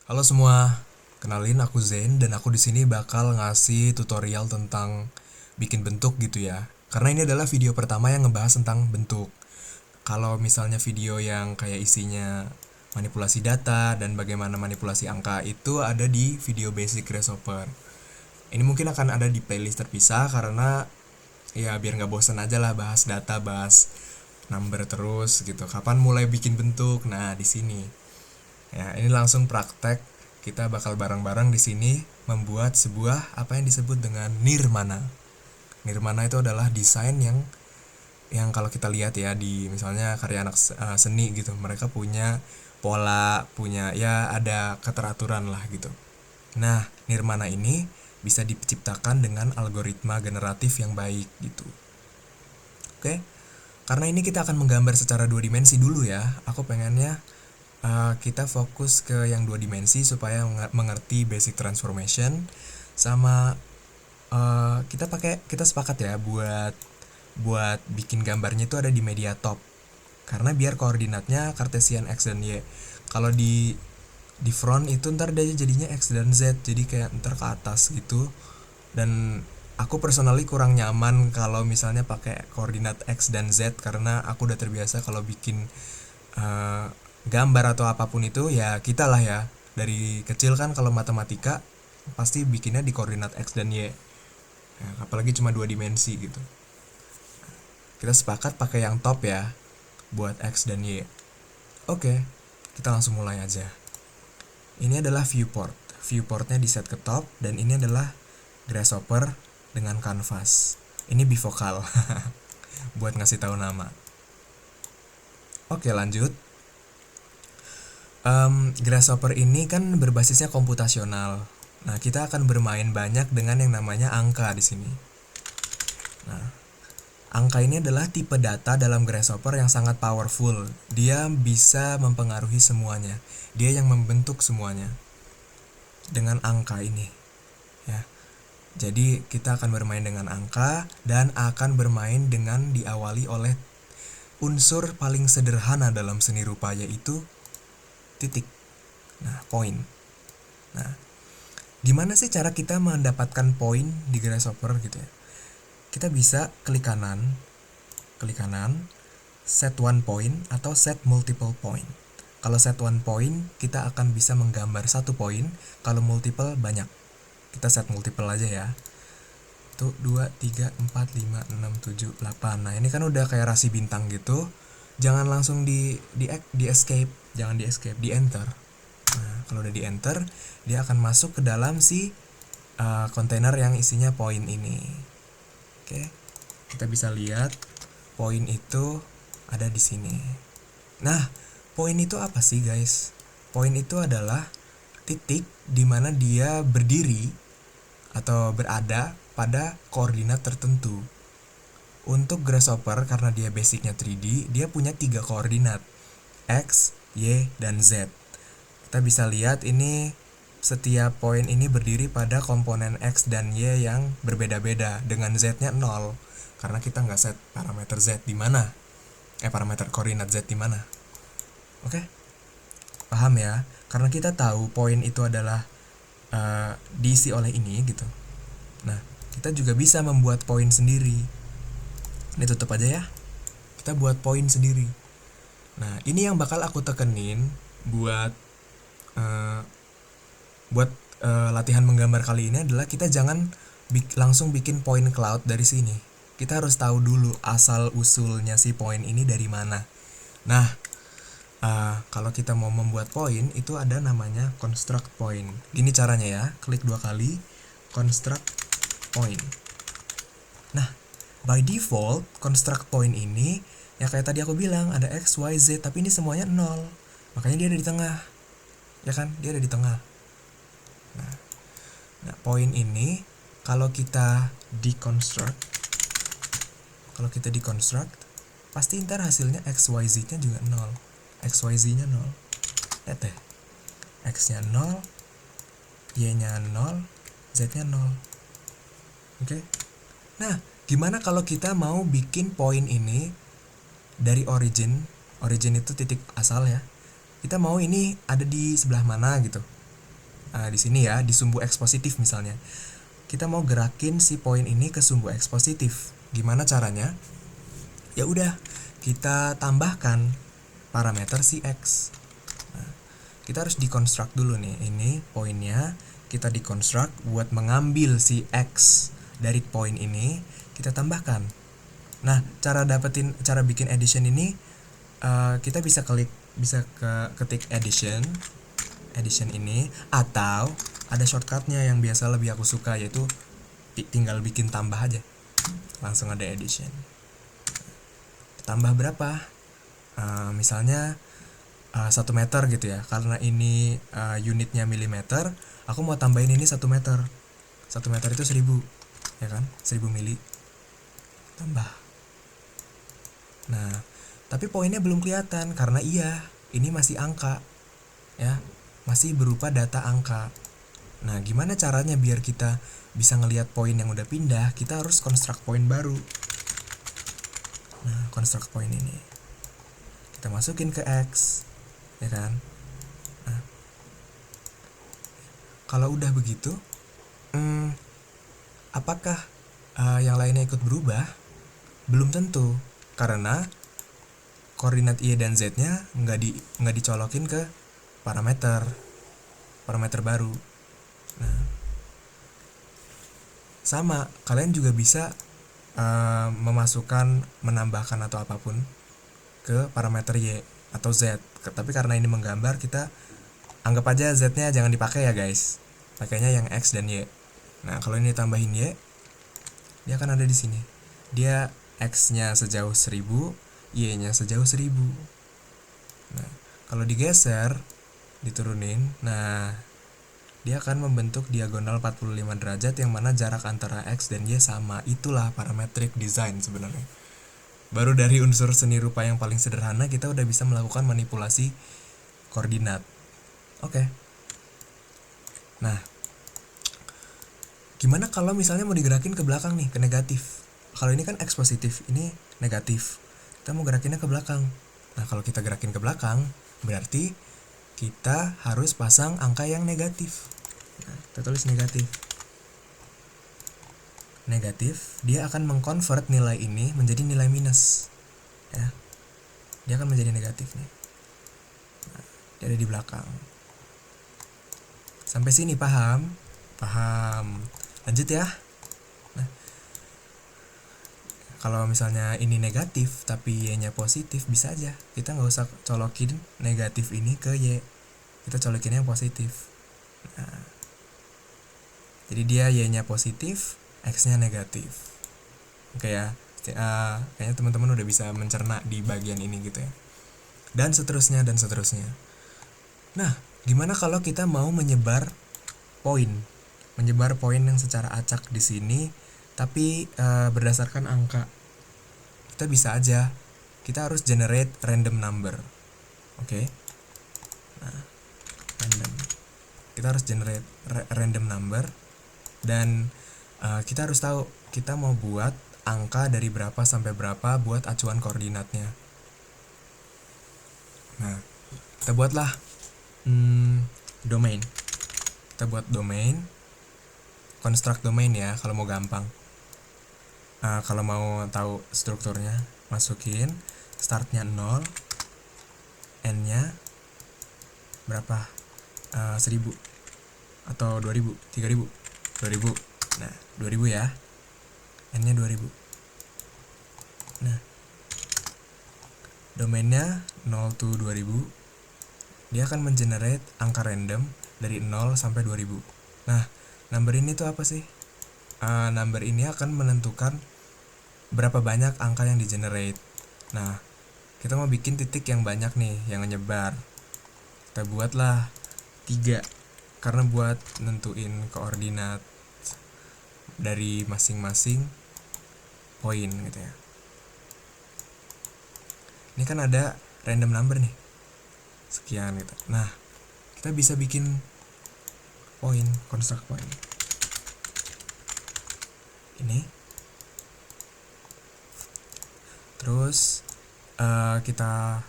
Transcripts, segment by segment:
Halo semua, kenalin aku Zain dan aku di sini bakal ngasih tutorial tentang bikin bentuk gitu ya. Karena ini adalah video pertama yang ngebahas tentang bentuk. Kalau misalnya video yang kayak isinya manipulasi data dan bagaimana manipulasi angka itu ada di video basic Grasshopper. Ini mungkin akan ada di playlist terpisah karena ya biar nggak bosan aja lah bahas data, bahas number terus gitu. Kapan mulai bikin bentuk? Nah, di sini. Ya, ini langsung praktek. Kita bakal bareng-bareng di sini membuat sebuah apa yang disebut dengan nirmana. Nirmana itu adalah desain yang kalau kita lihat ya di misalnya karya anak seni gitu, mereka punya pola, punya ya ada keteraturan lah gitu. Nah, nirmana ini bisa diciptakan dengan algoritma generatif yang baik gitu. Oke. Karena ini kita akan menggambar secara dua dimensi dulu ya. Aku pengennya kita fokus ke yang dua dimensi supaya mengerti basic transformation sama kita sepakat ya buat buat bikin gambarnya itu ada di media top karena biar koordinatnya Cartesian x dan y. Kalau di front itu ntar dia jadinya x dan z, jadi kayak ntar ke atas gitu. Dan aku personally kurang nyaman kalau misalnya pakai koordinat x dan z karena aku udah terbiasa kalau bikin uh, gambar atau apapun itu ya kita lah ya dari kecil kan kalau matematika pasti bikinnya di koordinat x dan y ya, apalagi cuma dua dimensi gitu. Kita sepakat pakai yang top ya buat x dan y. Oke, kita langsung mulai aja. Ini adalah viewportnya di set ke top dan ini adalah grasshopper dengan canvas. Ini bivokal buat ngasih tahu nama. Oke, lanjut. Grasshopper ini kan berbasisnya komputasional. Nah, kita akan bermain banyak dengan yang namanya angka di sini. Nah, angka ini adalah tipe data dalam Grasshopper yang sangat powerful. Dia bisa mempengaruhi semuanya. Dia yang membentuk semuanya dengan angka ini. Ya. Jadi kita akan bermain dengan angka dan akan bermain dengan diawali oleh unsur paling sederhana dalam seni rupa yaitu titik. Nah, poin. Nah, gimana sih cara kita mendapatkan poin di Grasshopper gitu ya? Kita bisa klik kanan, set one point atau set multiple point. Kalau set one point, kita akan bisa menggambar satu poin. Kalau multiple banyak. Kita set multiple aja ya. Tuh 2, 3, 4, 5, 6, 7, 8. Nah, ini kan udah kayak rasi bintang gitu. Jangan langsung di escape, jangan di escape, di enter. Nah, kalau udah di enter, dia akan masuk ke dalam si kontainer yang isinya poin ini. Oke. Kita bisa lihat poin itu ada di sini. Nah, poin itu apa sih, guys? Poin itu adalah titik di mana dia berdiri atau berada pada koordinat tertentu. Untuk Grasshopper karena dia basicnya 3D, dia punya 3 koordinat, X, Y, dan Z. Kita bisa lihat ini setiap poin ini berdiri pada komponen X dan Y yang berbeda-beda dengan Z-nya 0 karena kita nggak set parameter Z di mana. Parameter koordinat Z di mana. Oke? Paham ya? Karena kita tahu poin itu adalah diisi oleh ini gitu. Nah, kita juga bisa membuat poin sendiri. Ini tutup aja ya. Kita buat poin sendiri. Nah, ini yang bakal aku tekenin buat uh, latihan menggambar kali ini adalah kita jangan langsung bikin point cloud dari sini. Kita harus tahu dulu asal usulnya si poin ini dari mana. Nah, kalau kita mau membuat poin itu ada namanya construct point. Gini caranya ya, klik 2 kali, construct point. Nah, by default construct point ini ya kayak tadi aku bilang ada x, y, z, tapi ini semuanya 0. Makanya dia ada di tengah. Ya kan? Dia ada di tengah. Nah, poin ini kalau kita deconstruct pasti ntar hasilnya x, y, z-nya juga 0. X, y, z-nya 0. Lihat deh. X-nya 0, Y-nya 0, Z-nya 0. Oke? Nah, gimana kalau kita mau bikin poin ini dari origin itu titik asal ya. Kita mau ini ada di sebelah mana gitu. di sini ya, di sumbu X positif misalnya. Kita mau gerakin si poin ini ke sumbu X positif. Gimana caranya? Ya udah, kita tambahkan parameter si X. Nah, kita harus deconstruct dulu nih. Ini poinnya kita deconstruct buat mengambil si X dari poin ini, kita tambahkan. Nah, cara bikin addition ini kita bisa ketik addition ini, atau ada shortcutnya yang biasa lebih aku suka, yaitu tinggal bikin tambah aja, langsung ada addition. Tambah berapa? Misalnya 1 meter gitu ya, karena ini unitnya milimeter, aku mau tambahin ini 1 meter. 1 meter itu 1000, ya kan? 1000 mili. Tambah. Nah, tapi poinnya belum kelihatan karena ini masih angka. Ya, masih berupa data angka. Nah, gimana caranya biar kita bisa ngelihat poin yang udah pindah? Kita harus construct poin baru. Nah, construct poin ini kita masukin ke X, ya kan? Nah, kalau udah begitu, apakah yang lainnya ikut berubah? Belum tentu, karena koordinat Y dan Z-nya nggak dicolokin ke parameter baru. Nah, sama, kalian juga bisa menambahkan atau apapun ke parameter Y atau Z. Tapi karena ini menggambar, kita anggap aja Z-nya jangan dipakai ya guys. Pakainya yang X dan Y. Nah, kalau ini tambahin Y, dia akan ada di sini. Dia X-nya sejauh 1000, Y-nya sejauh 1000. Nah, kalau digeser, diturunin, nah dia akan membentuk diagonal 45 derajat yang mana jarak antara X dan Y sama. Itulah parametric design sebenarnya. Baru dari unsur seni rupa yang paling sederhana kita udah bisa melakukan manipulasi koordinat. Oke. Nah, gimana kalau misalnya mau digerakin ke belakang nih, ke negatif? Kalau ini kan X positif, ini negatif. Kita mau gerakinnya ke belakang. Nah, kalau kita gerakin ke belakang, berarti kita harus pasang angka yang negatif. Nah, kita tulis negatif. Negatif, dia akan mengkonvert nilai ini menjadi nilai minus. Ya. Dia akan menjadi negatif nih. Nah, dia ada di belakang. Sampai sini paham? Paham. Lanjut ya. Nah, kalau misalnya ini negatif tapi Y-nya positif, bisa aja kita nggak usah colokin negatif ini ke Y, kita colokin yang positif. Nah, jadi dia Y-nya positif, X-nya negatif. Oke ya, kayaknya teman-teman udah bisa mencerna di bagian ini gitu ya. Dan seterusnya. Nah, gimana kalau kita mau menyebar poin yang secara acak di sini, tapi berdasarkan angka? Kita bisa aja, kita harus generate random number. Oke. Nah, random. Kita harus generate random number, dan kita harus tahu kita mau buat angka dari berapa sampai berapa buat acuan koordinatnya. Nah, kita buatlah domain. Kita buat domain, construct domain ya kalau mau gampang. Kalau mau tahu strukturnya, masukin startnya 0, n-nya berapa, 1000 atau 2000, 3000, 2000. Nah, 2000 ya, n-nya 2000. Nah, domainnya 0 to 2000, dia akan mengenerate angka random dari 0 sampai 2000. Nah, number ini tuh apa sih? Number ini akan menentukan berapa banyak angka yang di-generate. Nah, kita mau bikin titik yang banyak nih, yang nyebar. Kita buatlah 3, karena buat nentuin koordinat dari masing-masing poin gitu ya. Ini kan ada random number nih, sekian gitu. Nah, kita bisa bikin poin, construct poin. Ini. Terus kita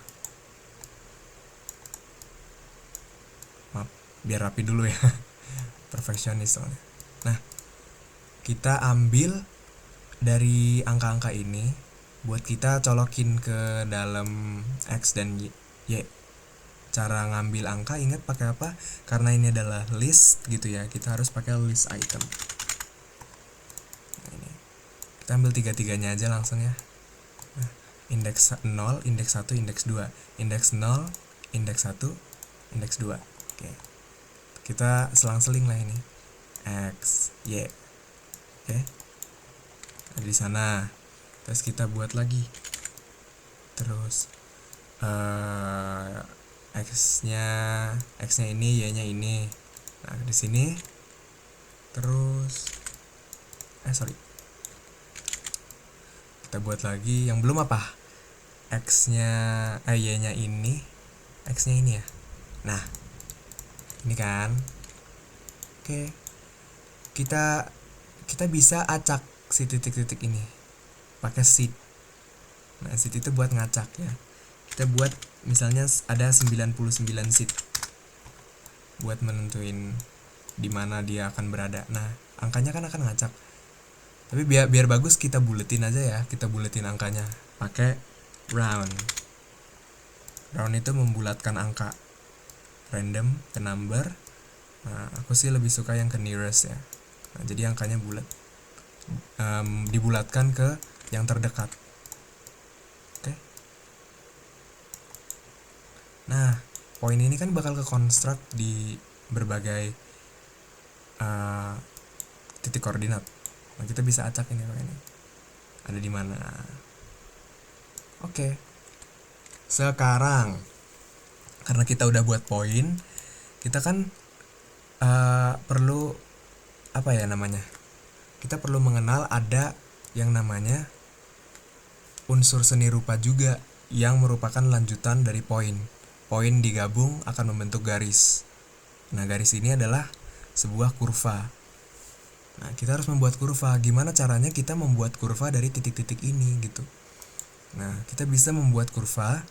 biar rapi dulu ya. perfeksionis soalnya. Nah, kita ambil dari angka-angka ini buat kita colokin ke dalam X dan Y. Cara ngambil angka ingat pakai apa? Karena ini adalah list gitu ya, kita harus pakai list item. Nah, ini kita ambil tiga-tiganya aja langsung ya. Nah, indeks 0, indeks 1, indeks 2. Indeks 0, indeks 1, indeks 2. Oke. Kita selang-seling lah ini. X, Y. Oke. Ada di sana. Terus kita buat lagi. Terus X-nya ini, Y-nya ini. Nah, di sini. Terus kita buat lagi yang belum apa? Y-nya ini, X-nya ini ya. Nah, ini kan. Oke. Kita bisa acak si titik-titik ini pakai seed. Nah, seed itu buat ngacak ya. Kita buat misalnya ada 99 seed buat menentuin di mana dia akan berada. Nah, angkanya kan akan ngacak. Tapi biar bagus kita buletin aja ya. Kita buletin angkanya pakai round. Round itu membulatkan angka random ke number. Nah, aku sih lebih suka yang ke nearest ya. Nah, jadi angkanya bulat. Dibulatkan ke yang terdekat. Oke. Nah, poin ini kan bakal ke construct di berbagai titik koordinat. Nah, kita bisa acak ini pakai ini. Ada di mana? Oke. Sekarang karena kita udah buat poin, kita kan perlu apa ya namanya? Kita perlu mengenal ada yang namanya unsur seni rupa juga yang merupakan lanjutan dari poin. Poin digabung akan membentuk garis. Nah, garis ini adalah sebuah kurva. Nah, kita harus membuat kurva. Gimana caranya kita membuat kurva dari titik-titik ini gitu. Nah, kita bisa membuat kurva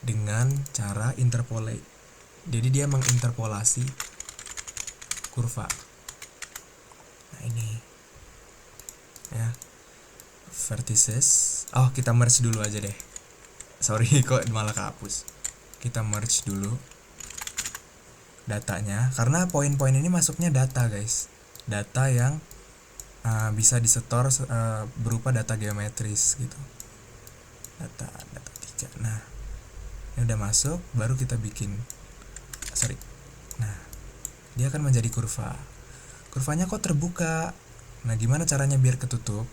dengan cara interpolate. Jadi dia menginterpolasi kurva. Nah, ini ya, vertices. Oh, kita merge dulu aja deh. Sorry kok malah kehapus. Kita merge dulu datanya, karena poin-poin ini masuknya data guys. Data yang bisa disetor berupa data geometris gitu. Data 3. Nah, ini udah masuk, baru kita bikin. Nah, dia akan menjadi kurva. Kurvanya kok terbuka. Nah, gimana caranya biar ketutup?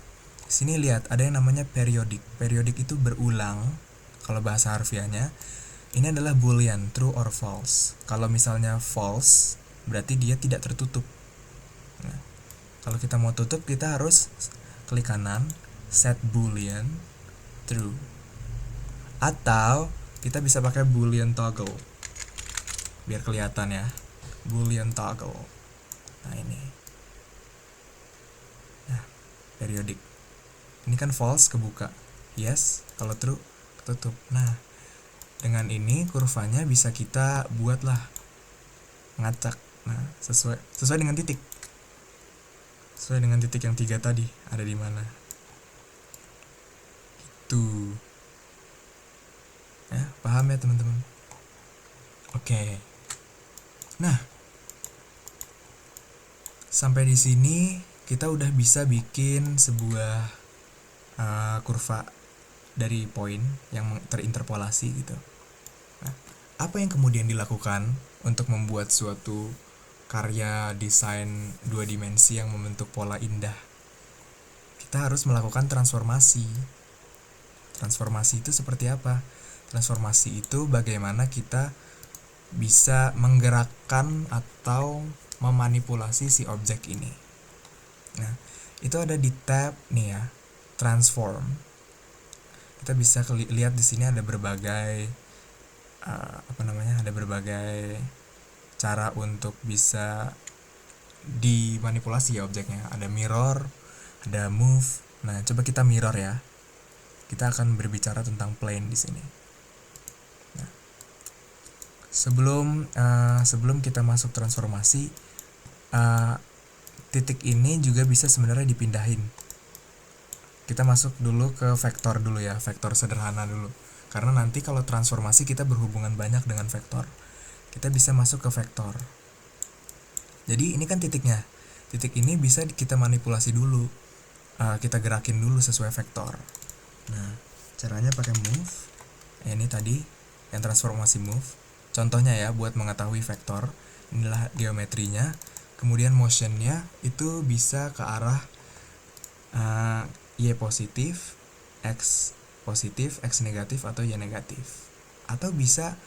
Sini lihat, ada yang namanya periodik. Periodik itu berulang. Kalau bahasa harfiahnya, ini adalah boolean, true or false. Kalau misalnya false, berarti dia tidak tertutup. Nah, kalau kita mau tutup, kita harus klik kanan, set boolean true. Atau kita bisa pakai boolean toggle. Biar kelihatan ya. Boolean toggle. Nah, ini. Nah, periodik. Ini kan false kebuka. Yes, kalau true ketutup. Nah, dengan ini kurvanya bisa kita buatlah ngacak. Nah, sesuai dengan titik. Sesuai dengan titik yang 3 tadi ada di mana. Itu. Ya, paham ya teman-teman? Oke. Nah, sampai di sini kita udah bisa bikin sebuah kurva dari poin yang terinterpolasi gitu. Nah, apa yang kemudian dilakukan untuk membuat suatu karya desain 2 dimensi yang membentuk pola indah? Kita harus melakukan transformasi. Transformasi itu seperti apa? Transformasi itu bagaimana kita bisa menggerakkan atau memanipulasi si objek ini. Nah, itu ada di tab nih ya, transform. Kita bisa lihat di sini ada berbagai ada berbagai cara untuk bisa dimanipulasi ya objeknya. Ada mirror, ada move. Nah, coba kita mirror ya. Kita akan berbicara tentang plane di sini. Nah, sebelum kita masuk transformasi, titik ini juga bisa sebenarnya dipindahin. Kita masuk dulu ke vektor dulu ya, vektor sederhana dulu. Karena nanti kalau transformasi kita berhubungan banyak dengan vektor. Kita bisa masuk ke vektor. Jadi ini kan titiknya. Titik ini bisa kita manipulasi dulu. Kita gerakin dulu sesuai vektor. Nah, caranya pakai move. Ini tadi yang transformasi move. Contohnya ya buat mengetahui vektor. Inilah geometrinya. Kemudian motionnya itu bisa ke arah Y positif, X positif, X negatif, atau Y negatif. Atau bisa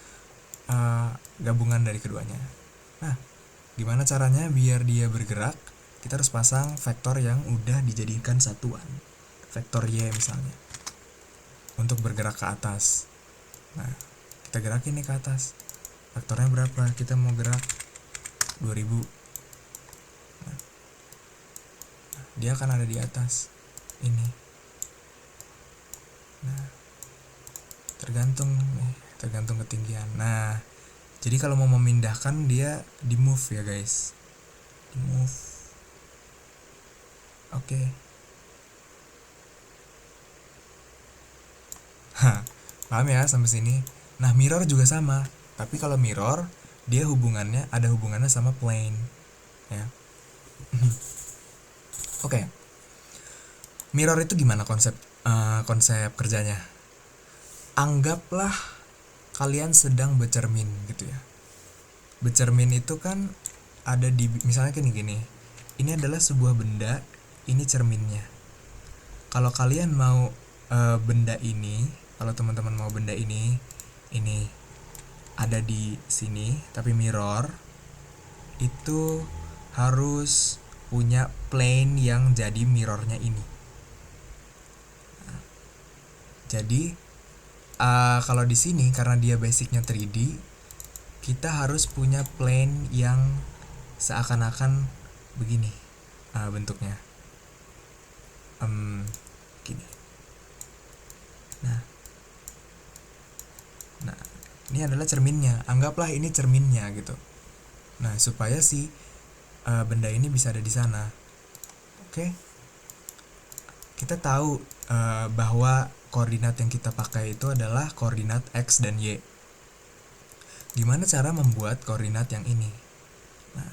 gabungan dari keduanya. Nah, gimana caranya biar dia bergerak? Kita harus pasang vektor yang udah dijadikan satuan. Vektor Y misalnya. Untuk bergerak ke atas. Nah, kita gerakin nih ke atas. Vektornya berapa? Kita mau gerak 2000. Dia akan ada di atas ini. Nah, tergantung ketinggian. Nah, jadi kalau mau memindahkan dia di move ya guys, di move. Oke. Paham ya sampai sini? Nah, mirror juga sama, tapi kalau mirror dia ada hubungannya sama plane ya. Oke. Mirror itu gimana konsep kerjanya? Anggaplah kalian sedang bercermin gitu ya. Bercermin itu kan ada di, misalnya kayak gini. Ini adalah sebuah benda, ini cerminnya. Kalau kalian mau benda ini, kalau teman-teman mau benda ini ada di sini, tapi mirror itu harus punya plane yang jadi mirrornya ini. Nah, jadi kalau di sini karena dia basicnya 3D, kita harus punya plane yang seakan-akan begini bentuknya, gini. Nah, ini adalah cerminnya. Anggaplah ini cerminnya gitu. Nah, supaya si benda ini bisa ada di sana. Oke. Kita tahu bahwa koordinat yang kita pakai itu adalah koordinat X dan Y. Gimana cara membuat koordinat yang ini? Nah,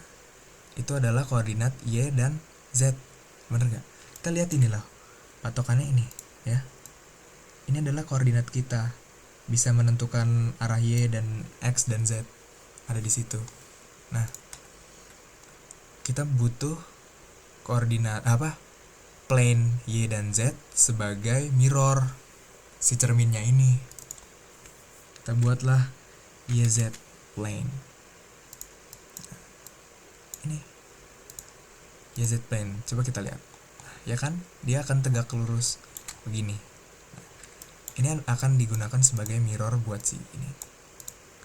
itu adalah koordinat Y dan Z. Bener gak? Kita lihat ini loh. Patokannya ini ya. Ini adalah koordinat kita. Bisa menentukan arah Y dan X dan Z. Ada di situ. Nah, kita butuh koordinat plane Y dan Z sebagai mirror si cerminnya ini. Kita buatlah YZ plane. Ini YZ plane. Coba kita lihat. Ya kan? Dia akan tegak lurus begini. Ini akan digunakan sebagai mirror buat si ini.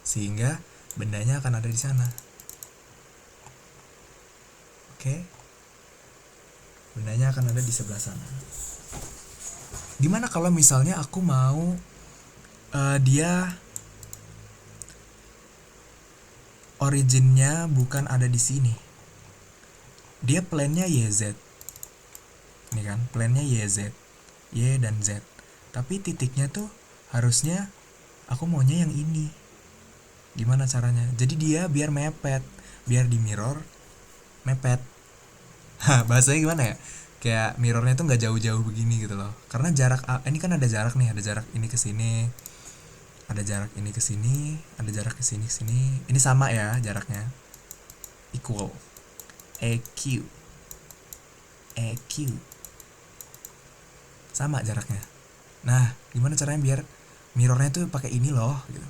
Sehingga bendanya akan ada di sana. Oke. Bendanya akan ada di sebelah sana. Gimana kalau misalnya aku mau dia originnya bukan ada di sini. Dia plane-nya YZ. Ini kan, plane-nya YZ. Y dan Z. Tapi titiknya tuh harusnya aku maunya yang ini. Gimana caranya? Jadi dia biar mepet, biar di mirror mepet. Bahasanya gimana ya? Kayak mirrornya tuh nggak jauh-jauh begini gitu loh. Karena jarak ini kan ada jarak nih, ada jarak ini ke sini, ada jarak ini ke sini, ada jarak ke sini ke sini. Ini sama ya jaraknya. Equal. EQ. Sama jaraknya. Nah, gimana caranya biar mirrornya tuh pakai ini loh gitu.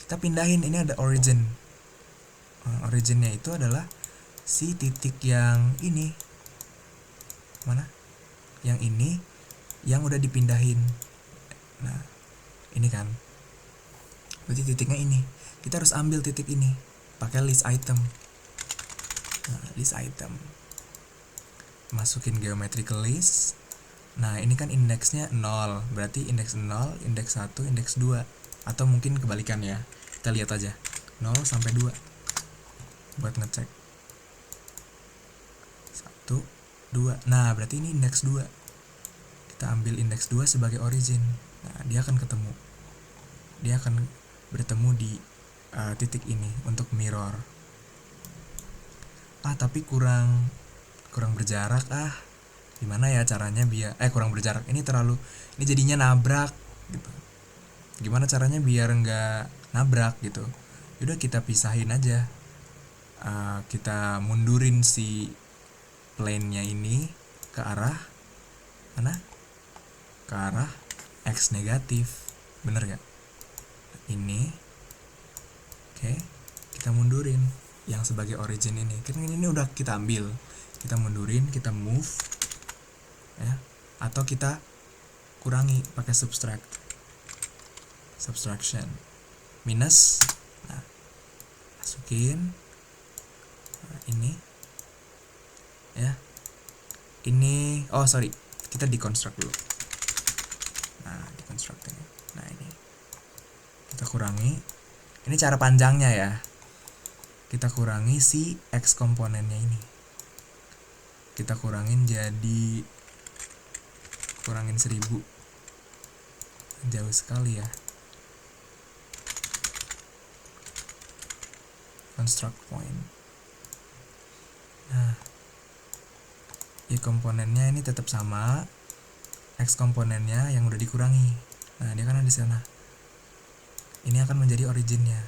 Kita pindahin, ini ada origin. Originnya itu adalah si titik yang ini. Mana? Yang ini yang udah dipindahin. Nah, ini kan. Berarti titiknya ini. Kita harus ambil titik ini pakai list item. Nah, list item. Masukin geometrical list. Nah, ini kan indeksnya 0. Berarti indeks 0, indeks 1, indeks 2. Atau mungkin kebalikan ya. Kita lihat aja. 0 sampai 2. Buat ngecek. 1, 2. Nah, berarti ini indeks 2. Kita ambil indeks 2 sebagai origin. Nah, dia akan bertemu di titik ini untuk mirror. Tapi kurang berjarak. Gimana ya caranya biar kurang berjarak. Ini jadinya nabrak gitu. Gimana caranya biar nggak nabrak gitu. Udah kita pisahin aja. Kita mundurin si plane-nya ini ke arah mana? Ke arah X negatif. Bener gak? Ini oke, kita mundurin yang sebagai origin ini. Ini udah kita ambil. Kita mundurin, kita move ya. Atau kita kurangi pakai subtraction minus. Nah, masukin ini ya. Ini kita deconstruct dulu. Nah, deconstruct ini. Nah, ini kita kurangi. Ini cara panjangnya ya. Kita kurangi si X komponennya ini. Kita kurangin 1000. Jauh sekali ya. Construct point. Nah, Y komponennya ini tetap sama. X komponennya yang udah dikurangi. Nah, dia kan ada di sana. Ini akan menjadi originnya.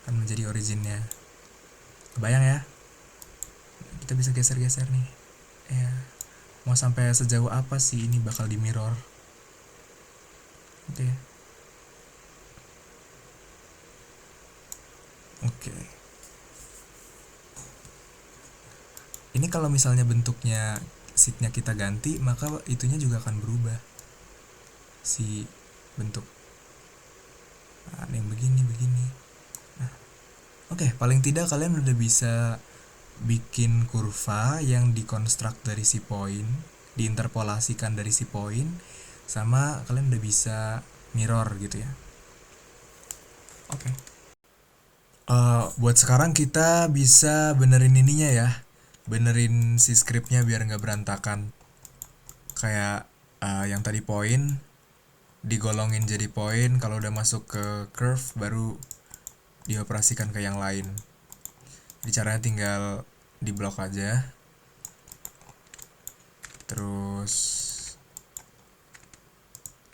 Akan menjadi originnya. Kebayang ya? Kita bisa geser-geser nih. Ya. Mau sampai sejauh apa sih ini bakal di mirror? Oke. Ini kalau misalnya bentuknya sheetnya kita ganti, maka itunya juga akan berubah. Si bentuk. Nah, yang begini. Nah, paling tidak kalian udah bisa bikin kurva yang dikonstruk dari si poin, diinterpolasikan dari si poin, sama kalian udah bisa mirror gitu ya. Buat sekarang kita bisa benerin ininya ya, benerin si scriptnya biar nggak berantakan. Kayak yang tadi poin digolongin jadi poin, kalau udah masuk ke curve baru dioperasikan ke yang lain. Jadi caranya tinggal di blok aja. Terus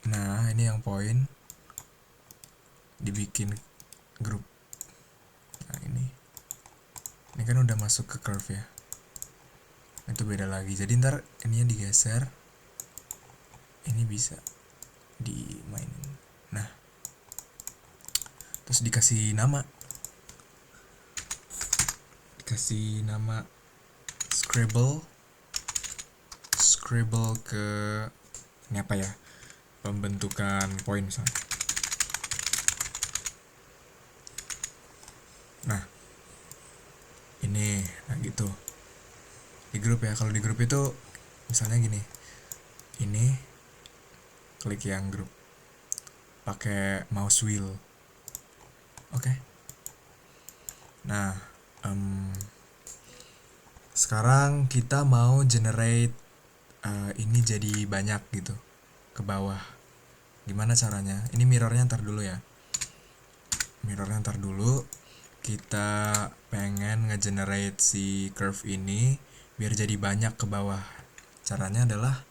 nah, ini yang poin dibikin grup. Nah, ini kan udah masuk ke curve ya. Itu beda lagi. Jadi ntar ininya digeser. Ini bisa dimainin. Nah, terus dikasih nama scribble ke ini apa ya, pembentukan poin misalnya. Nah, ini gitu di grup ya. Kalau di grup itu misalnya gini, ini klik yang grup pakai mouse wheel. Nah, sekarang kita mau generate ini jadi banyak gitu ke bawah. Gimana caranya? Ini mirrornya ntar dulu ya. Kita pengen ngegenerate si curve ini biar jadi banyak ke bawah. Caranya adalah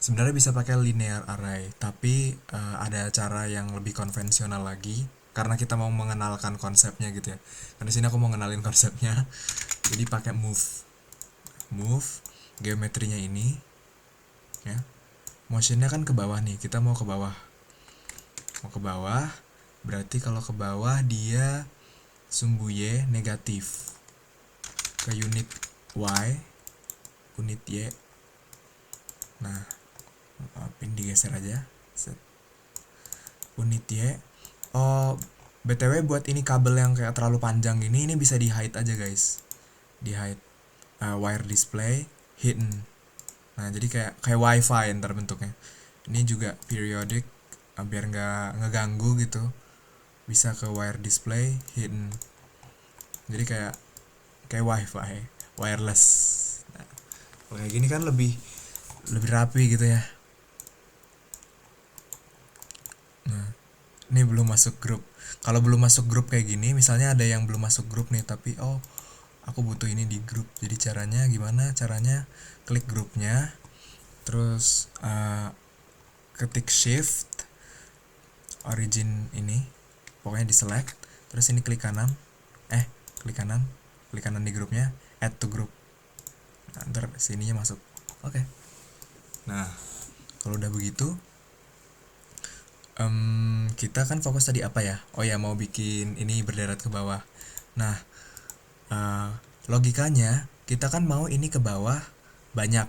sebenarnya bisa pakai linear array, tapi ada cara yang lebih konvensional lagi karena kita mau mengenalkan konsepnya gitu ya. Karena di sini aku mau ngenalin konsepnya. Jadi pakai move geometrinya ini ya. Motionnya kan ke bawah nih, kita mau ke bawah. Berarti kalau ke bawah dia sumbu Y negatif ke unit Y, unit Y. Nah, pin digeser aja. Unit Y. BTW buat ini kabel yang kayak terlalu panjang ini bisa di hide aja guys. Di hide. Wire display hidden. Nah, jadi kayak wifi ntar bentuknya. Ini juga periodic biar nggak ngeganggu gitu. Bisa ke wire display hidden. Jadi kayak kayak wifi wireless. Nah, kayak gini kan lebih rapi gitu ya. Nah, ini belum masuk grup. Kalau belum masuk grup kayak gini, misalnya ada yang belum masuk grup nih, tapi aku butuh ini di grup. Jadi caranya gimana? Caranya klik grupnya, terus ketik shift origin ini, pokoknya di select, terus ini klik kanan, klik kanan di grupnya, add to group. Nah, ntar sininya masuk. Oke. Nah, kalau udah begitu, kita kan fokus tadi apa ya? Oh ya, mau bikin ini berderet ke bawah. Nah, logikanya kita kan mau ini ke bawah banyak.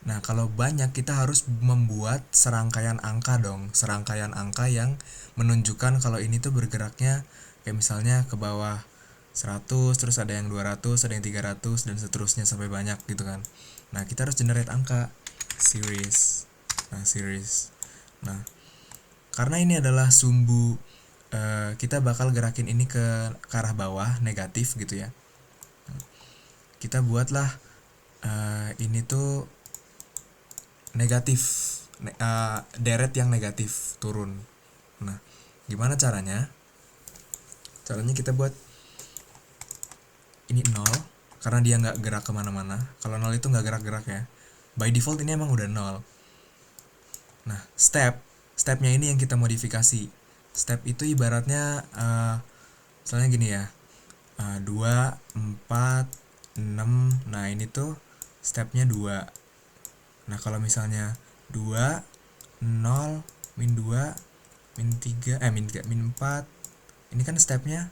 Nah, kalau banyak kita harus membuat serangkaian angka dong. Serangkaian angka yang menunjukkan kalau ini tuh bergeraknya kayak misalnya ke bawah 100, terus ada yang 200, ada yang 300, dan seterusnya sampai banyak gitu kan. Nah, kita harus generate angka series. Nah, karena ini adalah sumbu, kita bakal gerakin ini ke arah bawah negatif gitu ya. Kita buatlah ini tuh negatif, deret yang negatif turun. Nah, gimana caranya? Caranya kita buat ini 0, karena dia nggak gerak kemana-mana. Kalau 0 itu nggak gerak-gerak ya. By default ini emang udah 0. Nah, stepnya ini yang kita modifikasi. Step itu ibaratnya misalnya gini ya, 2, 4, 6. Nah, ini tuh stepnya 2. Nah, kalau misalnya 2, 0, min 2, min 3, min 4, ini kan stepnya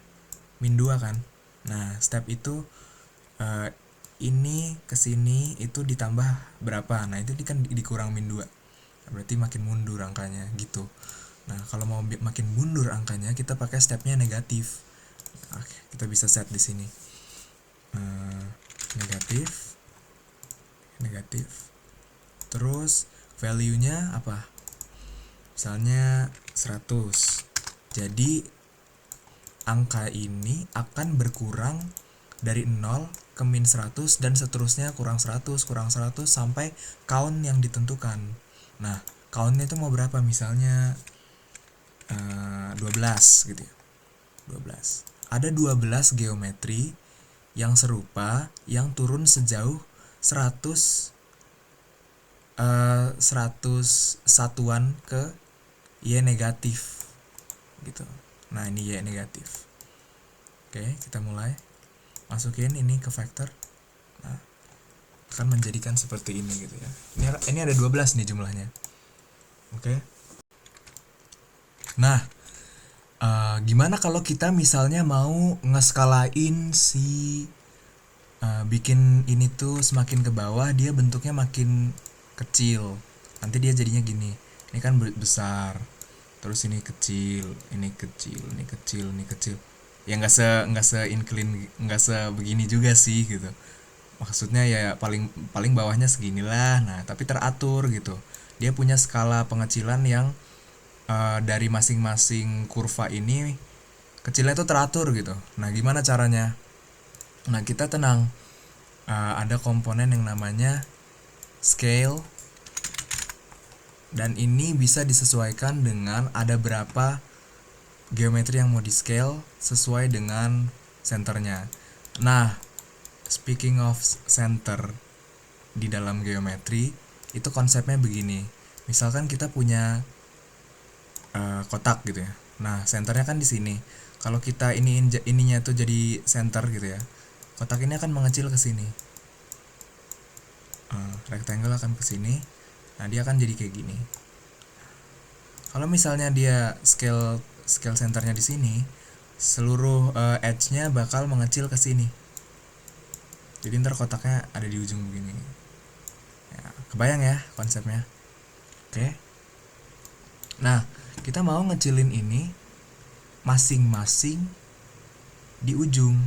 min 2 kan. Nah, step itu ini kesini itu ditambah berapa. Nah, itu kan dikurang min 2. Berarti makin mundur angkanya gitu. Nah, kalau mau makin mundur angkanya, kita pakai stepnya negatif. Oke, kita bisa set di sini. Negatif. Terus value-nya apa? Misalnya 100. Jadi angka ini akan berkurang dari 0 ke min 100 dan seterusnya kurang 100 sampai count yang ditentukan. Nah, countnya itu mau berapa? Misalnya 12 gitu ya. 12. Ada 12 geometri yang serupa yang turun sejauh 100 satuan ke Y negatif gitu. Nah, ini Y negatif. Oke, kita mulai masukin ini ke vektor. Nah, akan menjadikan seperti ini gitu ya. Ini ada 12 nih jumlahnya. Oke. Nah, gimana kalau kita misalnya mau ngeskalain si bikin ini tuh semakin ke bawah, dia bentuknya makin kecil. Nanti dia jadinya gini. Ini kan besar. Terus ini kecil, ini kecil, ini kecil, ini kecil. Ya nggak se incline, nggak sebegini juga sih gitu. Maksudnya ya paling bawahnya seginilah. Nah, tapi teratur gitu. Dia punya skala pengecilan yang dari masing-masing kurva ini kecilnya itu teratur gitu. Nah, gimana caranya? Nah, kita tenang. Ada komponen yang namanya scale, dan ini bisa disesuaikan dengan ada berapa geometri yang mau di scale sesuai dengan centernya. Nah, speaking of center di dalam geometri, itu konsepnya begini. Misalkan kita punya kotak gitu ya. Nah, centernya kan di sini. Kalau kita ininya tuh jadi center gitu ya, kotak ini akan mengecil ke sini. Rectangle akan ke sini. Nah, dia akan jadi kayak gini. Kalau misalnya dia scale centernya di sini, seluruh edge-nya bakal mengecil ke sini. Jadi ntar kotaknya ada di ujung begini. Ya, kebayang ya konsepnya? Oke. Nah, kita mau ngecilin ini masing-masing di ujung.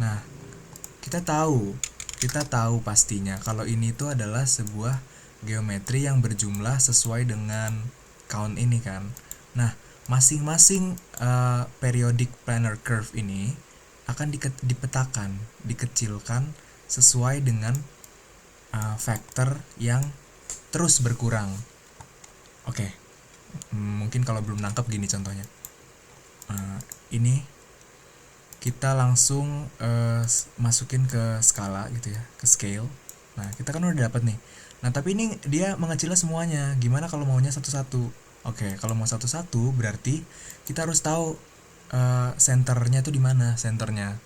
Nah, kita tahu pastinya kalau ini tuh adalah sebuah geometri yang berjumlah sesuai dengan count ini kan. Nah, masing-masing periodic planar curve ini akan dipetakan, dikecilkan sesuai dengan faktor yang terus berkurang. Oke. Mungkin kalau belum nangkep gini contohnya. Ini kita langsung masukin ke skala gitu ya, ke scale. Nah, kita kan udah dapat nih. Nah, tapi ini dia mengecilnya semuanya. Gimana kalau maunya satu-satu? Oke, kalau mau satu-satu berarti kita harus tahu senternya tuh di mana senternya.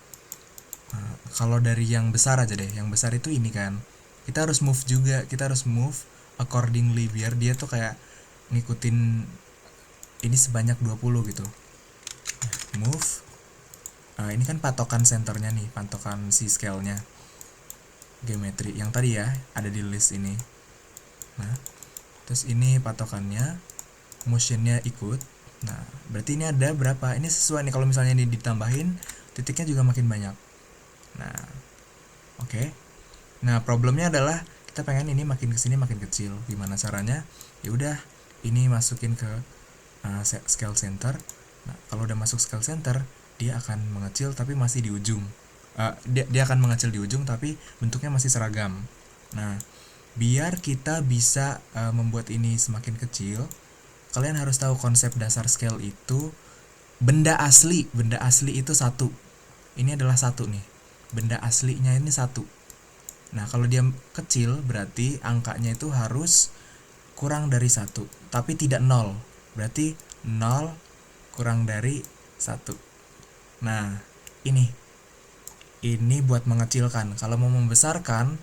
Kalau dari yang besar aja deh, yang besar itu ini kan. Kita harus move juga, kita harus move accordingly biar dia tuh kayak ngikutin ini sebanyak 20 gitu. Move. Ini kan patokan senternya nih, patokan si scale-nya. Geometri yang tadi ya, ada di list ini. Nah, terus ini patokannya, motionnya ikut. Nah, berarti ini ada berapa? Ini sesuai nih, kalau misalnya ini ditambahin, titiknya juga makin banyak. Nah, oke. Nah, problemnya adalah kita pengen ini makin kesini makin kecil. Gimana caranya? Ya udah, ini masukin ke scale center. Nah, kalau udah masuk scale center, dia akan mengecil tapi masih di ujung. Dia akan mengecil di ujung tapi bentuknya masih seragam. Nah, biar kita bisa membuat ini semakin kecil, kalian harus tahu konsep dasar scale itu benda asli itu satu. Ini adalah satu nih. Benda aslinya ini satu. Nah, kalau dia kecil berarti angkanya itu harus kurang dari 1, tapi tidak 0. Berarti 0 kurang dari 1. Nah, ini buat mengecilkan. Kalau mau membesarkan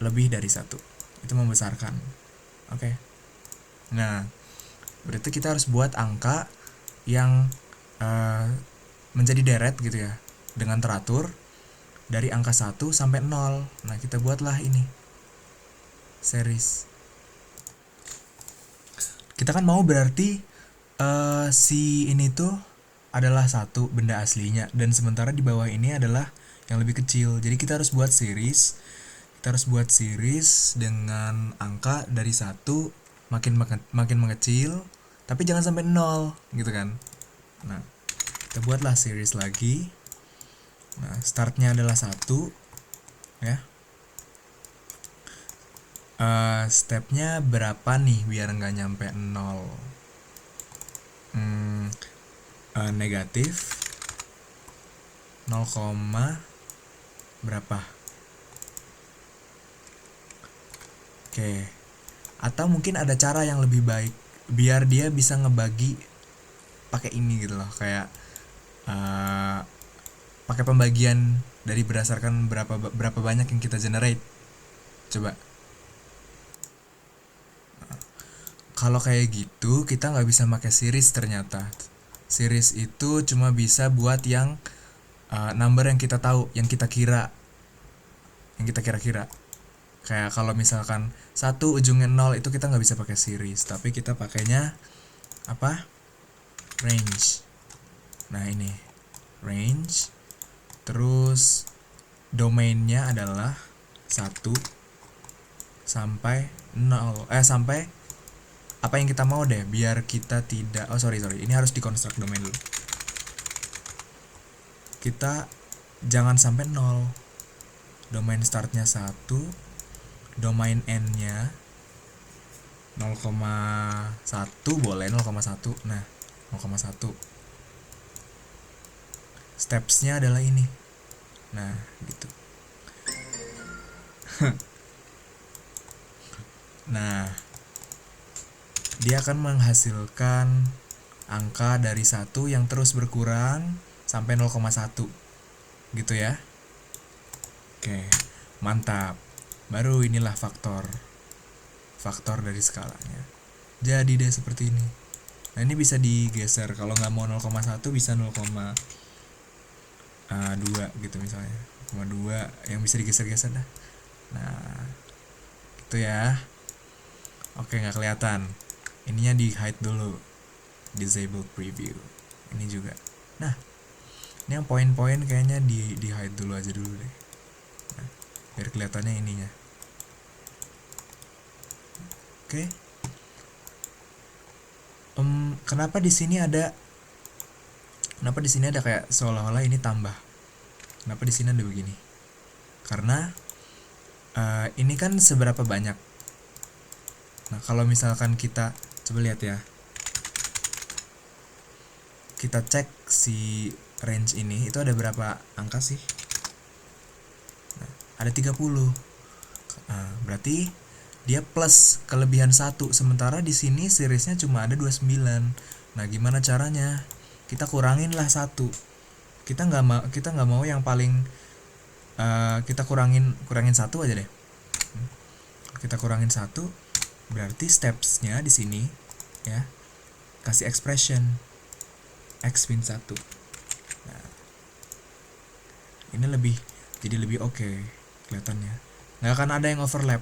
lebih dari 1. Itu membesarkan. Oke. Nah, berarti kita harus buat angka yang menjadi deret gitu ya, dengan teratur dari angka 1 sampai 0. Nah, kita buatlah ini series. Kita kan mau berarti si ini tuh adalah satu benda aslinya, dan sementara di bawah ini adalah yang lebih kecil. Jadi kita harus buat series. Kita harus buat series dengan angka dari 1 makin mengecil, tapi jangan sampai 0 gitu kan. Nah, kita buatlah series lagi. Nah, startnya adalah 1 ya. Stepnya berapa nih biar nggak nyampe 0? Negatif 0, berapa? Oke. Atau mungkin ada cara yang lebih baik biar dia bisa ngebagi pakai ini gitu loh, kayak pakai pembagian dari berdasarkan berapa banyak yang kita generate. Coba. Kalau kayak gitu kita nggak bisa pakai series ternyata. Series itu cuma bisa buat yang number yang kita tahu, yang kita kira, kayak kalau misalkan 1 ujungnya 0 itu kita nggak bisa pakai series, tapi kita pakainya apa? Range. Nah, ini range. Terus domainnya adalah 1 sampai 0, sampai apa yang kita mau deh, biar kita tidak sorry ini harus dikonstruk domain dulu. Kita jangan sampai 0. Domain startnya 1, domain n-nya 0,1 boleh, 0,1. Nah, 0,1. Stepsnya adalah ini. Nah, gitu. Nah, dia akan menghasilkan angka dari 1 yang terus berkurang sampai 0,1 gitu ya. Oke, mantap. Baru inilah faktor dari skalanya. Jadi deh seperti ini. Nah, ini bisa digeser. Kalau nggak mau 0,1 bisa 0,2 gitu misalnya. 0,2 yang bisa digeser-geser dah. Nah, gitu ya. Oke, nggak kelihatan. Ininya di hide dulu, disable preview. Ini juga. Nah, ini yang poin-poin kayaknya di hide dulu aja dulu deh. Nah, biar kelihatannya ininya. Oke. Kenapa di sini ada kayak seolah-olah ini tambah. Kenapa di sini ada begini? Karena ini kan seberapa banyak. Nah, kalau misalkan kita coba lihat ya. Kita cek si range ini itu ada berapa angka sih? Nah, ada 30. Nah, berarti dia plus kelebihan 1, sementara di sini seriesnya cuma ada 29. Nah, gimana caranya? Kita kurangin lah 1. Kita nggak mau yang paling kita kurangin 1 aja deh. Kita kurangin 1, berarti stepsnya di sini ya kasih expression x min 1. Nah, ini jadi lebih oke kelihatannya. Nggak akan ada yang overlap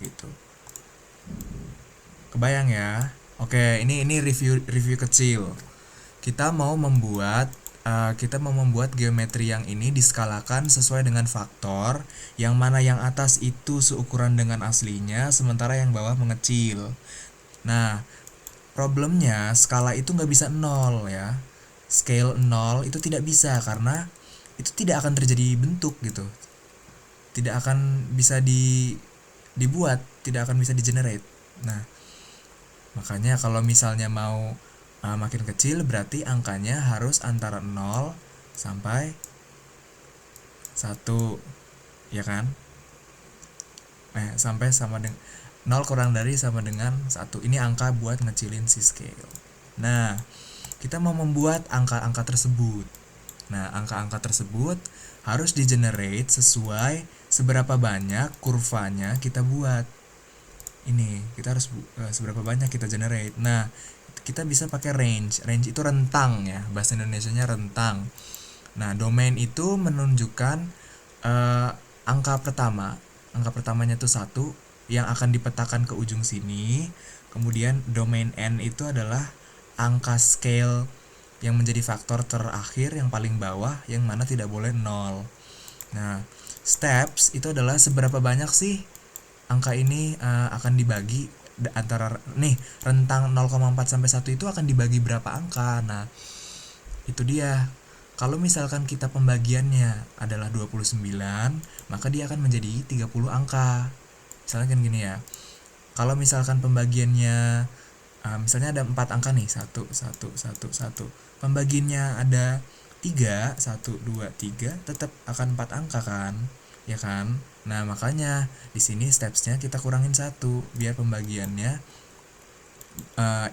gitu. Kebayang ya? Oke, ini review kecil. Kita mau membuat geometri yang ini diskalakan sesuai dengan faktor, yang mana yang atas itu seukuran dengan aslinya, sementara yang bawah mengecil. Nah, problemnya skala itu nggak bisa 0 ya. Scale 0 itu tidak bisa karena itu tidak akan terjadi bentuk gitu. Tidak akan bisa dibuat, tidak akan bisa di-generate. Nah, makanya kalau misalnya mau makin kecil berarti angkanya harus antara 0 sampai 1, ya kan? Sampai sama dengan 0 kurang dari sama dengan 1. Ini angka buat ngecilin si scale. Nah, kita mau membuat angka-angka tersebut. Nah, angka-angka tersebut harus di-generate sesuai seberapa banyak kurvanya kita buat. Ini, kita harus seberapa banyak kita generate. Nah, kita bisa pakai range. Range itu rentang ya, bahasa Indonesianya rentang. Nah, domain itu menunjukkan angka pertama. Angka pertamanya itu 1 yang akan dipetakan ke ujung sini. Kemudian domain n itu adalah angka scale yang menjadi faktor terakhir yang paling bawah, yang mana tidak boleh 0. Nah, steps itu adalah seberapa banyak sih angka ini akan dibagi antara rentang 0,4 sampai 1 itu akan dibagi berapa angka. Nah, itu dia. Kalau misalkan kita pembagiannya adalah 29, maka dia akan menjadi 30 angka. Misalnya kan gini ya. Kalau misalkan pembagiannya misalnya ada 4 angka nih, 1 1 1 1. Pembagiannya ada 3, 1 2 3, tetap akan 4 angka kan? Ya kan? Nah, makanya di sini stepsnya kita kurangin 1 biar pembagiannya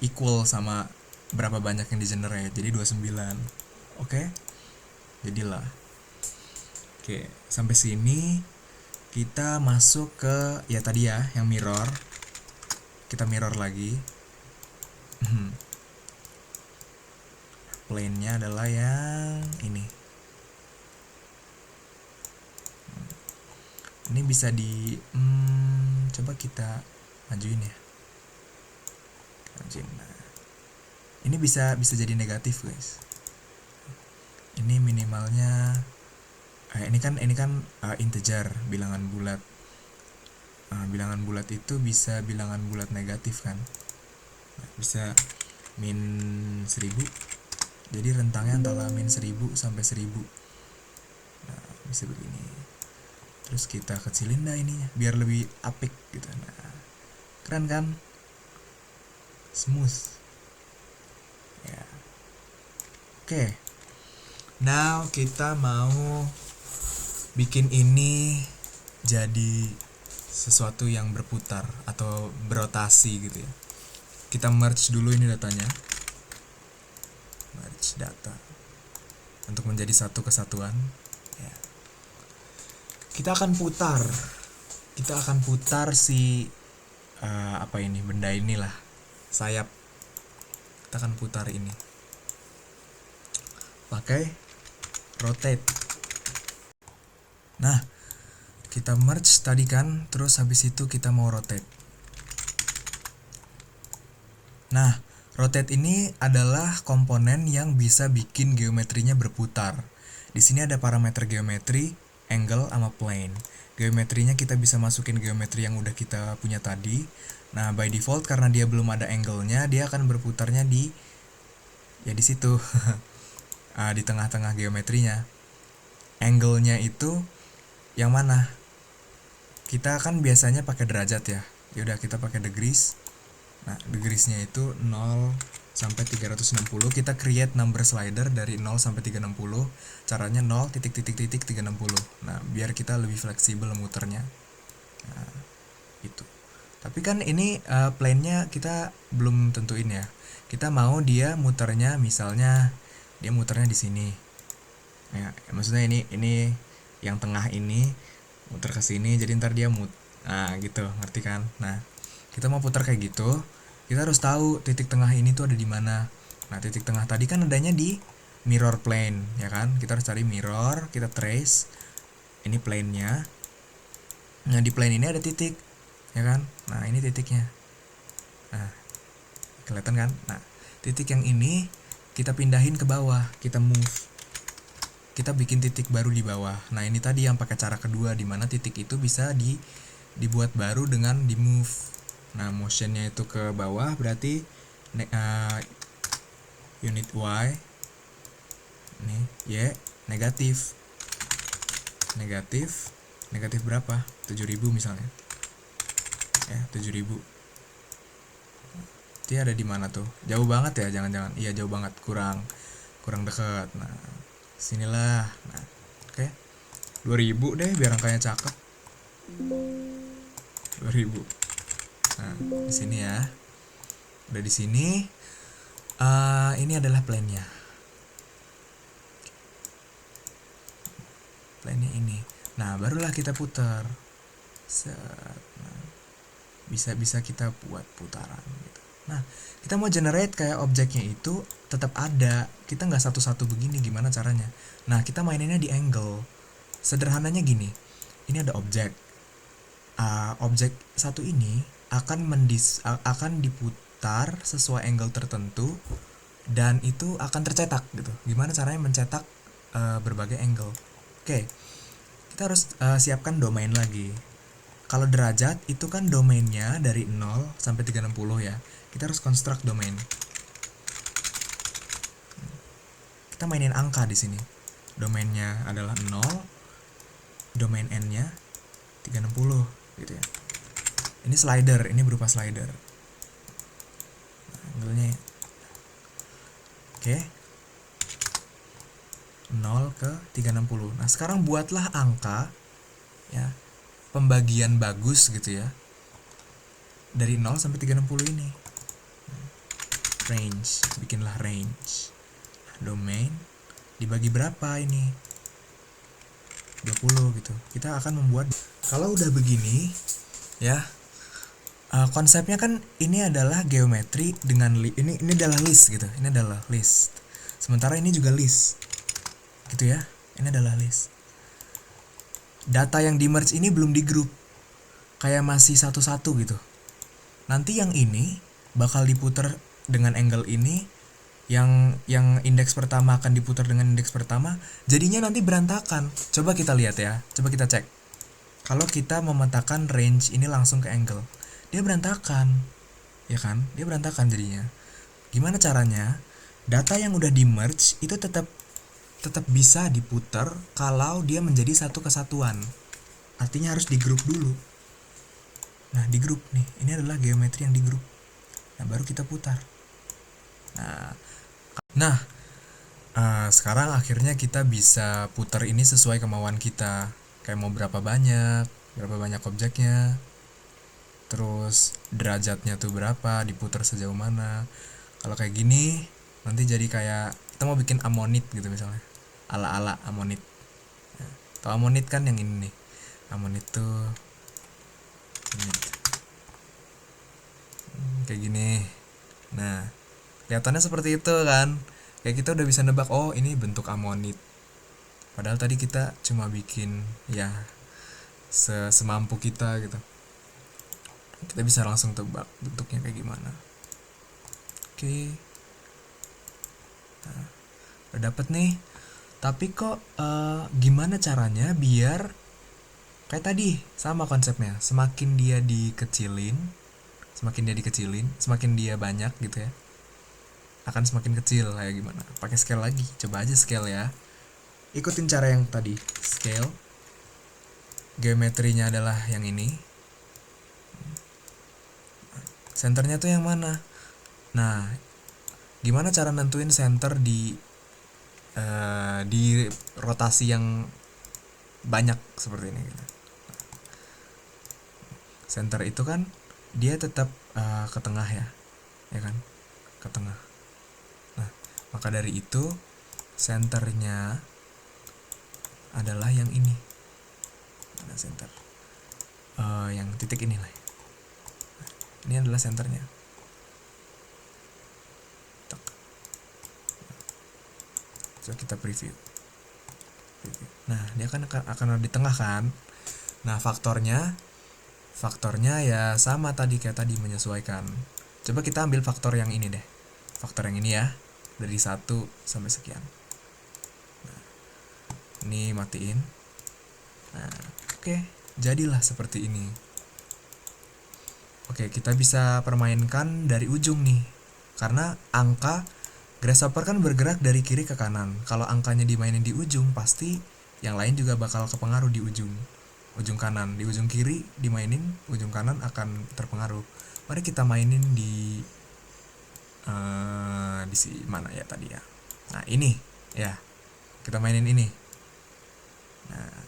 equal sama berapa banyak yang di-generate. Jadi 29. Oke? Jadilah. Oke, sampai sini kita masuk ke ya tadi ya yang mirror. Kita mirror lagi. Plane-nya adalah yang ini. Ini bisa coba kita majuin ya. Majuin. Nah, ini bisa jadi negatif, guys. Ini minimalnya ini kan integer, bilangan bulat. Bilangan bulat itu bisa bilangan bulat negatif kan. Bisa min 1000. Jadi rentangnya antara min 1000 sampai 1000. Nah, bisa begini. Terus kita kecilin dah ininya biar lebih apik gitu. Nah, keren kan? Smooth. Ya. Oke. Now kita mau bikin ini jadi sesuatu yang berputar atau berotasi gitu ya. Kita merge dulu ini datanya. Merge data untuk menjadi satu kesatuan ya. Kita akan putar si benda inilah, sayap. Kita akan putar ini pakai rotate. Nah, kita merge tadi kan, terus habis itu kita mau rotate. Nah, rotate ini adalah komponen yang bisa bikin geometrinya berputar. Di sini ada parameter geometri, angle sama plane. Geometrinya kita bisa masukin geometri yang udah kita punya tadi. Nah, by default karena dia belum ada angle-nya, dia akan berputarnya di situ. Di tengah-tengah geometrinya. angle-nya itu yang mana? Kita kan biasanya pakai derajat ya. Yaudah kita pakai degrees. Nah, degreesnya itu 0 sampai 360. Kita create number slider dari 0 sampai 360. Caranya 0 titik titik titik 360. Nah, biar kita lebih fleksibel muternya. Nah, itu. Tapi kan ini plane-nya kita belum tentuin ya. Kita mau dia muternya, misalnya dia muternya di sini. Ya, maksudnya ini yang tengah ini muter ke sini, jadi ntar dia nah gitu, ngerti kan? Nah, kita mau putar kayak gitu, kita harus tahu titik tengah ini tuh ada di mana. Nah, titik tengah tadi kan adanya di mirror plane, ya kan? Kita harus cari mirror, kita trace ini plane-nya. Nah, di plane ini ada titik, ya kan? Nah, ini titiknya. Nah, kelihatan kan? Nah, titik yang ini kita pindahin ke bawah, kita move. Kita bikin titik baru di bawah. Nah, ini tadi yang pakai cara kedua, di mana titik itu bisa dibuat baru dengan di move. Nah, motionnya itu ke bawah berarti unit Y ini Y negatif berapa? 7000 misalnya ya, 7000. Dia ada di mana tuh? Jauh banget ya, jangan-jangan. Iya, jauh banget, kurang dekat. Nah, sinilah. Nah, oke. 2000 deh biar angkanya cakep. 2000. Nah, di sini ya. Udah di sini. Ini adalah plan-nya. Plan-nya ini. Nah, barulah kita putar. Nah, bisa kita buat putaran gitu. Nah, kita mau generate kayak objeknya itu tetap ada. Kita nggak satu-satu begini, gimana caranya? Nah, kita maininnya di angle. Sederhananya gini. Ini ada objek. Objek satu ini akan diputar sesuai angle tertentu dan itu akan tercetak gitu. Gimana caranya mencetak berbagai angle? Oke. Kita harus siapkan domain lagi. Kalau derajat itu kan domainnya dari 0 sampai 360 ya. Kita harus construct domain. Kita mainin angka di sini. Domainnya adalah 0, domain n-nya 360 gitu ya. Ini slider, ini berupa slider. Nah, angle-nya ya. Oke. 0 ke 360. Nah, sekarang buatlah angka ya. Pembagian bagus gitu ya. Dari 0 sampai 360 ini. Range, bikinlah range. Domain dibagi berapa ini? 20 gitu. Kita akan membuat, kalau udah begini ya, konsepnya kan ini adalah geometri dengan ini adalah list gitu. Ini adalah list. Sementara ini juga list. Gitu ya. Ini adalah list. Data yang di merge ini belum di group. Kayak masih satu-satu gitu. Nanti yang ini bakal diputar dengan angle ini, yang indeks pertama akan diputar dengan indeks pertama, jadinya nanti berantakan. Coba kita lihat ya, coba kita cek. Kalau kita memetakan range ini langsung ke angle, dia berantakan, ya kan? Dia berantakan jadinya. Gimana caranya? Data yang udah di merge itu tetap bisa diputar kalau dia menjadi satu kesatuan. Artinya harus di grup dulu. Nah, di grup nih, ini adalah geometri yang di grup. Nah, baru kita putar. Nah, sekarang akhirnya kita bisa putar ini sesuai kemauan kita. Kayak mau berapa banyak objeknya, terus derajatnya tuh berapa, diputar sejauh mana. Kalau kayak gini, nanti jadi kayak kita mau bikin ammonit gitu misalnya, ala-ala ammonit. Tau ammonit kan yang ini nih, ammonit tuh ini. Kayak gini. Nah, kelihatannya seperti itu kan. Kayak kita udah bisa nebak, oh ini bentuk ammonit. Padahal tadi kita cuma bikin ya semampu kita gitu. Kita bisa langsung tebak bentuknya kayak gimana. Oke. Nah, udah dapet nih. Tapi kok gimana caranya biar kayak tadi, sama konsepnya. Semakin dia dikecilin, semakin dia banyak gitu ya, akan semakin kecil. Kayak gimana? Pakai scale lagi. Coba aja scale ya. ikutin cara yang tadi, scale, geometrinya adalah yang ini, centernya tuh yang mana. Nah, gimana cara nentuin center di rotasi yang banyak seperti ini gitu. Center itu kan dia tetap ke tengah ya kan, ke tengah. Nah, maka dari itu centernya adalah yang ini, ada center yang titik ini lah. Ini adalah centernya. So, kita preview. Nah, dia kan akan ada di tengah kan. Nah, faktornya ya sama tadi kayak tadi, menyesuaikan. Coba kita ambil faktor yang ini deh. Faktor yang ini ya, dari 1 sampai sekian. Nah, ini matiin. Nah, oke, jadilah seperti ini. Oke, kita bisa permainkan dari ujung nih. Karena angka Grasshopper kan bergerak dari kiri ke kanan. Kalau angkanya dimainin di ujung, pasti yang lain juga bakal kepengaruh di ujung kanan. Di ujung kiri dimainin, ujung kanan akan terpengaruh. Mari kita mainin di mana ya tadi ya. Nah, ini ya, kita mainin ini. Nah,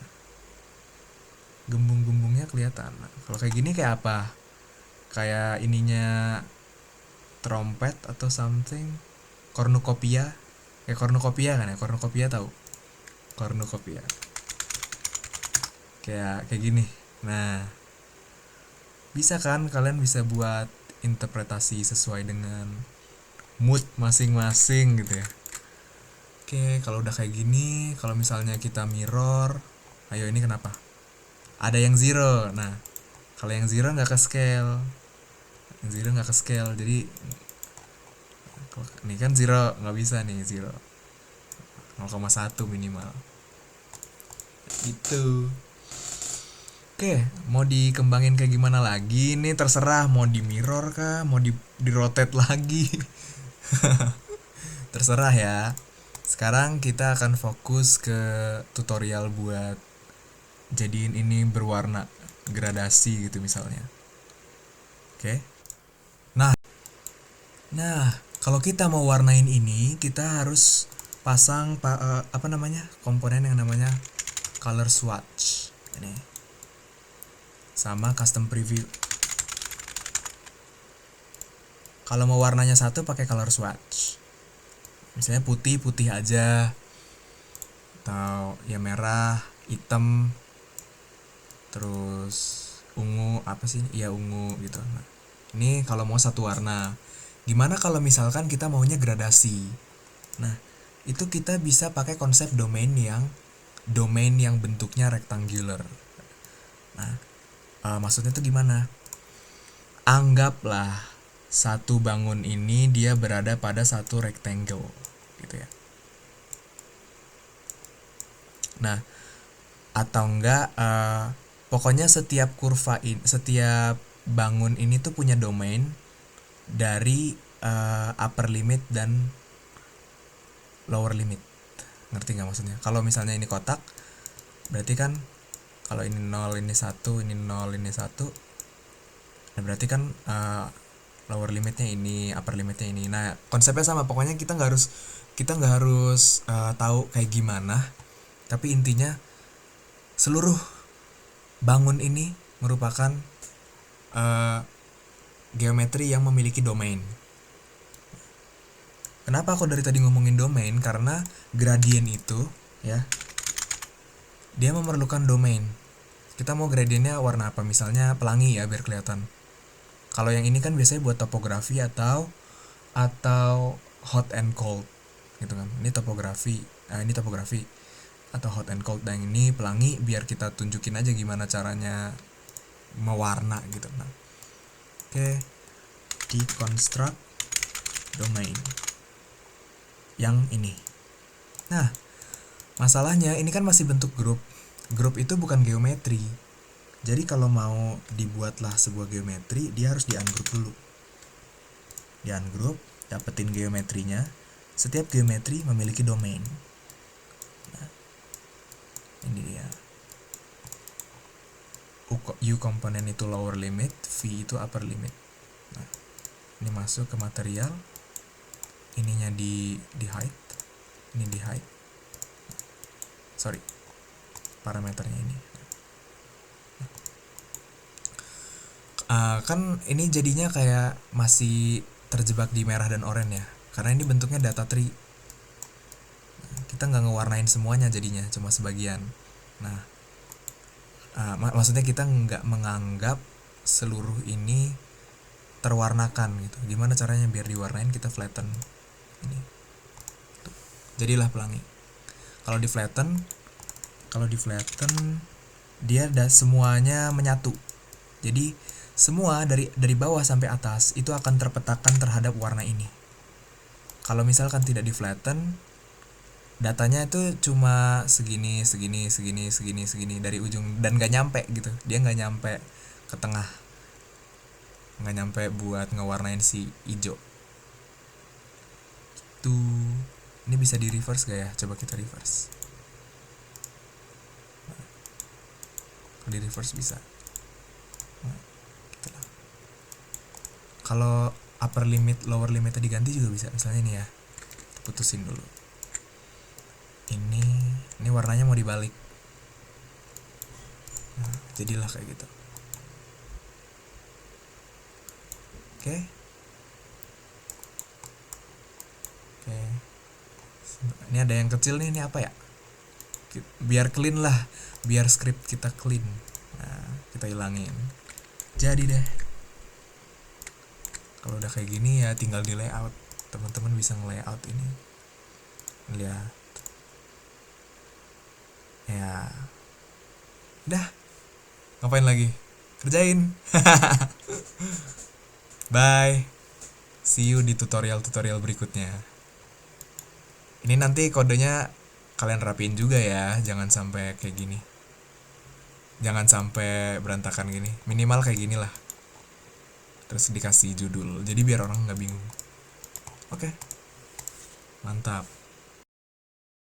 gembung-gembungnya kelihatan. Nah, kalau kayak gini kayak apa? Kayak ininya trompet atau something. Cornucopia, kayak cornucopia kan ya, cornucopia tahu? Cornucopia. Kayak gini. Nah, bisa kan kalian bisa buat interpretasi sesuai dengan mood masing-masing gitu ya. Oke, kalau udah kayak gini, kalau misalnya kita mirror, ayo ini kenapa? Ada yang zero. Nah, kalau yang zero nggak ke scale. Yang zero nggak ke scale, jadi ini kan zero, nggak bisa nih zero. 0,1 minimal. Itu. Oke, mau dikembangin kayak gimana lagi? Ini terserah, mau di mirror kah, mau di rotate lagi. Terserah ya. Sekarang kita akan fokus ke tutorial buat jadiin ini berwarna, gradasi gitu misalnya. Oke. Nah, kalau kita mau warnain ini, kita harus pasang komponen yang namanya color swatch ini sama custom preview. Kalau mau warnanya satu pakai color swatch, misalnya putih aja, atau ya merah, hitam, terus ungu, ungu gitu. Nah, ini kalau mau satu warna. Gimana kalau misalkan kita maunya gradasi? Nah, itu kita bisa pakai konsep domain yang bentuknya rectangular. Nah, maksudnya tuh gimana? Anggaplah satu bangun ini dia berada pada satu rectangle gitu ya. Nah, atau enggak pokoknya setiap bangun ini tuh punya domain dari upper limit dan lower limit. Ngerti nggak maksudnya? Kalau misalnya ini kotak, berarti kan kalau ini 0, ini 1, ini 0, ini 1, nah berarti kan lower limitnya ini, upper limitnya ini. Nah, konsepnya sama. Pokoknya kita nggak harus tahu kayak gimana, tapi intinya seluruh bangun ini merupakan geometri yang memiliki domain. Kenapa aku dari tadi ngomongin domain? Karena gradien itu ya, dia memerlukan domain. Kita mau gradiennya warna apa? Misalnya pelangi ya biar kelihatan. Kalau yang ini kan biasanya buat topografi atau hot and cold gitu kan. Ini topografi atau hot and cold. Dan ini pelangi biar kita tunjukin aja gimana caranya mewarna gitu. Nah, oke, deconstruct domain yang ini. Nah, masalahnya ini kan masih bentuk grup. Grup itu bukan geometri. Jadi kalau mau dibuatlah sebuah geometri, dia harus di-ungroup dulu. Di-ungroup, dapetin geometrinya. Setiap geometri memiliki domain. Nah, U komponen itu lower limit, V itu upper limit. Nah, ini masuk ke material, ininya di height, ini di height, sorry, parameternya ini. Kan ini jadinya kayak masih terjebak di merah dan oranye ya, karena ini bentuknya data tree. Kita nggak ngewarnain semuanya jadinya, cuma sebagian. Nah, maksudnya kita nggak menganggap seluruh ini terwarnakan gitu. Gimana caranya biar diwarnain? Kita flatten ini. Tuh. Jadilah pelangi. Kalau di flatten dia semuanya menyatu. Jadi semua dari bawah sampai atas itu akan terpetakan terhadap warna ini. Kalau misalkan tidak di flatten, datanya itu cuma segini dari ujung, dan nggak nyampe gitu. Dia nggak nyampe ke tengah, nggak nyampe buat ngewarnain si hijau. Tuh, ini bisa di reverse gak ya? Coba kita reverse. Nah, di reverse bisa. Nah, gitu lah. Kalau upper limit, lower limitnya diganti juga bisa. Misalnya ini ya, putusin dulu. Ini warnanya mau dibalik. Nah, jadilah kayak gitu. Oke. Ini ada yang kecil nih, ini apa ya? Biar clean lah, biar script kita clean. Nah, kita hilangin. Jadi deh. Kalau udah kayak gini ya tinggal di layout. Teman-teman bisa nge-layout ini. Lihat. Ya. Udah. Ngapain lagi? Kerjain. Bye. See you di tutorial-tutorial berikutnya. Ini nanti kodenya kalian rapiin juga ya, jangan sampai kayak gini. Jangan sampai berantakan gini. Minimal kayak gini lah. Terus dikasih judul. Jadi biar orang nggak bingung. Oke. Mantap.